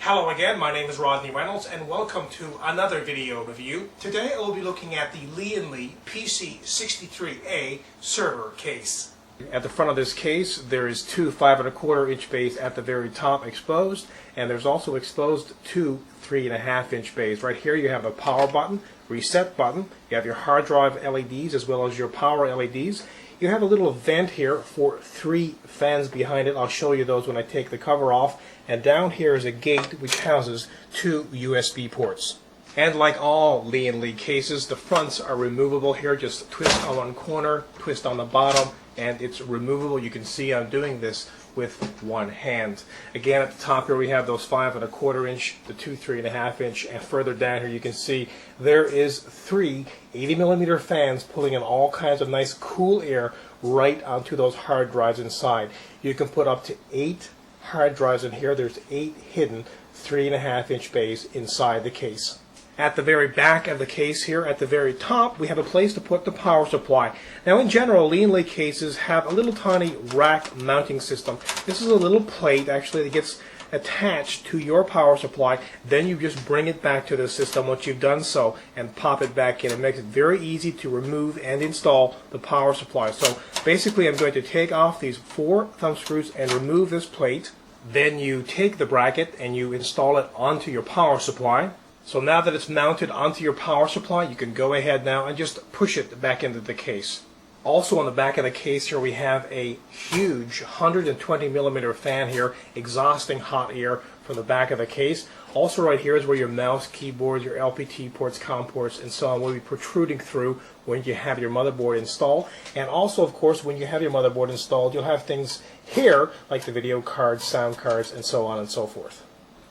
Hello again, my name is Rodney Reynolds and welcome to another video review. Today I will be looking at the Lian PC-63A server case. At the front of this case there is two 5¼ inch bays at the very top exposed, and there's also exposed two 3½ inch bays. Right here you have a power button, reset button, you have your hard drive LEDs as well as your power LEDs. You have a little vent here for 3 fans behind it. I'll show you those when I take the cover off. And down here is a gate which houses 2 USB ports. And like all Lian cases, the fronts are removable here. Just twist on one corner, twist on the bottom, and it's removable. You can see I'm doing this with one hand. Again, at the top here we have those 5¼ inch, the two 3½ inch, and further down here you can see there is 3 80mm fans pulling in all kinds of nice cool air right onto those hard drives inside. You can put up to 8 hard drives in here. There's 8 hidden 3½ inch bays inside the case. At the very back of the case here, at the very top, we have a place to put the power supply. Now in general, Lian cases have a little tiny rack mounting system. This is a little plate actually that gets attached to your power supply. Then you just bring it back to the system once you've done so and pop it back in. It makes it very easy to remove and install the power supply. So basically I'm going to take off these 4 thumb screws and remove this plate. Then you take the bracket and you install it onto your power supply. So now that it's mounted onto your power supply, you can go ahead now and just push it back into the case. Also on the back of the case here we have a huge 120mm fan here, exhausting hot air from the back of the case. Also right here is where your mouse, keyboard, your LPT ports, COM ports, and so on will be protruding through when you have your motherboard installed. And also, of course, when you have your motherboard installed, you'll have things here like the video cards, sound cards, and so on and so forth.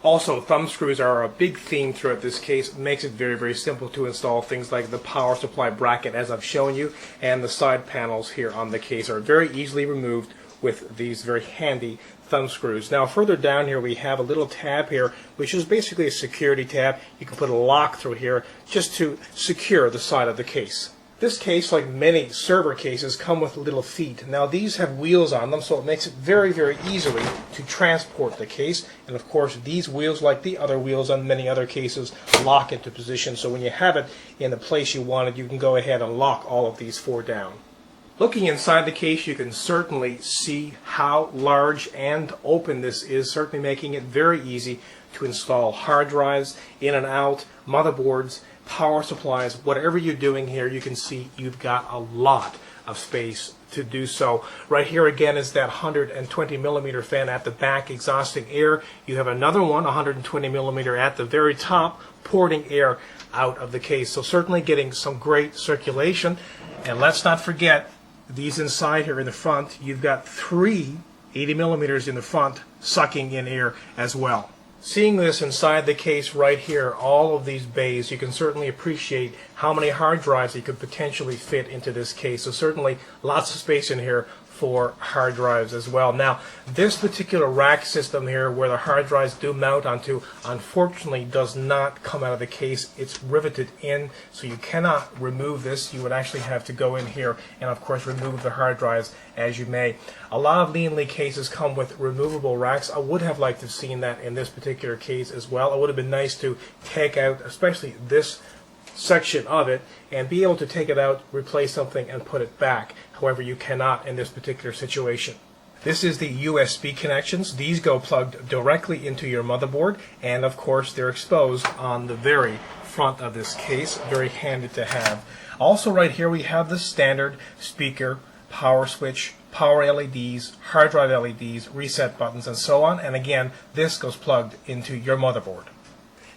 Also, thumb screws are a big theme throughout this case. It makes it very, very simple to install things like the power supply bracket as I've shown you, and the side panels here on the case are very easily removed with these very handy thumb screws. Now further down here we have a little tab here which is basically a security tab. You can put a lock through here just to secure the side of the case. This case, like many server cases, come with little feet. Now these have wheels on them, so it makes it very, very easily to transport the case. And of course these wheels, like the other wheels on many other cases, lock into position. So when you have it in the place you want it, you can go ahead and lock all of these 4 down. Looking inside the case, you can certainly see how large and open this is, certainly making it very easy to install hard drives, in and out, motherboards, power supplies. Whatever you're doing here, you can see you've got a lot of space to do so. Right here again is that 120mm fan at the back exhausting air. You have another one, 120mm at the very top, porting air out of the case. So certainly getting some great circulation. And let's not forget these inside here in the front, you've got 3 80mm in the front sucking in air as well. Seeing this inside the case right here, all of these bays, you can certainly appreciate how many hard drives you could potentially fit into this case. So certainly lots of space in here for hard drives as well. Now, this particular rack system here where the hard drives do mount onto, unfortunately does not come out of the case. It's riveted in, so you cannot remove this. You would actually have to go in here and of course remove the hard drives as you may. A lot of Lian cases come with removable racks. I would have liked to have seen that in this particular case as well. It would have been nice to take out especially this section of it and be able to take it out, replace something, and put it back. However, you cannot in this particular situation. This is the USB connections. These go plugged directly into your motherboard, and of course they're exposed on the very front of this case. Very handy to have. Also right here we have the standard speaker, power switch, power LEDs, hard drive LEDs, reset buttons, and so on. And again, this goes plugged into your motherboard.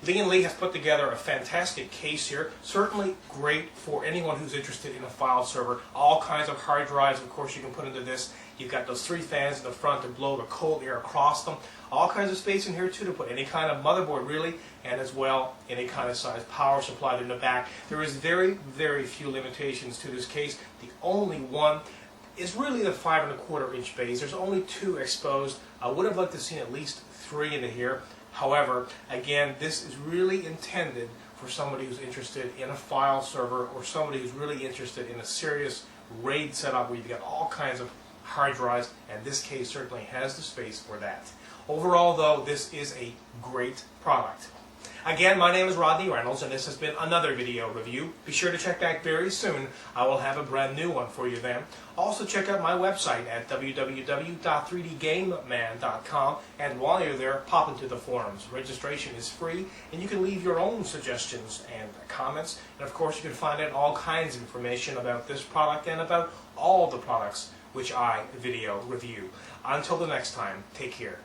Lian has put together a fantastic case here, certainly great for anyone who's interested in a file server. All kinds of hard drives, of course, you can put into this. You've got those 3 fans in the front to blow the cold air across them. All kinds of space in here too to put any kind of motherboard really, and as well any kind of size power supply in the back. There is very, very few limitations to this case. The only one is really the 5¼ inch bays. There's only 2 exposed. I would have liked to have seen at least 3 into here. However, again, this is really intended for somebody who's interested in a file server or somebody who's really interested in a serious RAID setup where you've got all kinds of hard drives, and this case certainly has the space for that. Overall, though, this is a great product. Again, my name is Rodney Reynolds, and this has been another video review. Be sure to check back very soon. I will have a brand new one for you then. Also, check out my website at www.3dgameman.com, and while you're there, pop into the forums. Registration is free, and you can leave your own suggestions and comments. And of course, you can find out all kinds of information about this product and about all the products which I video review. Until the next time, take care.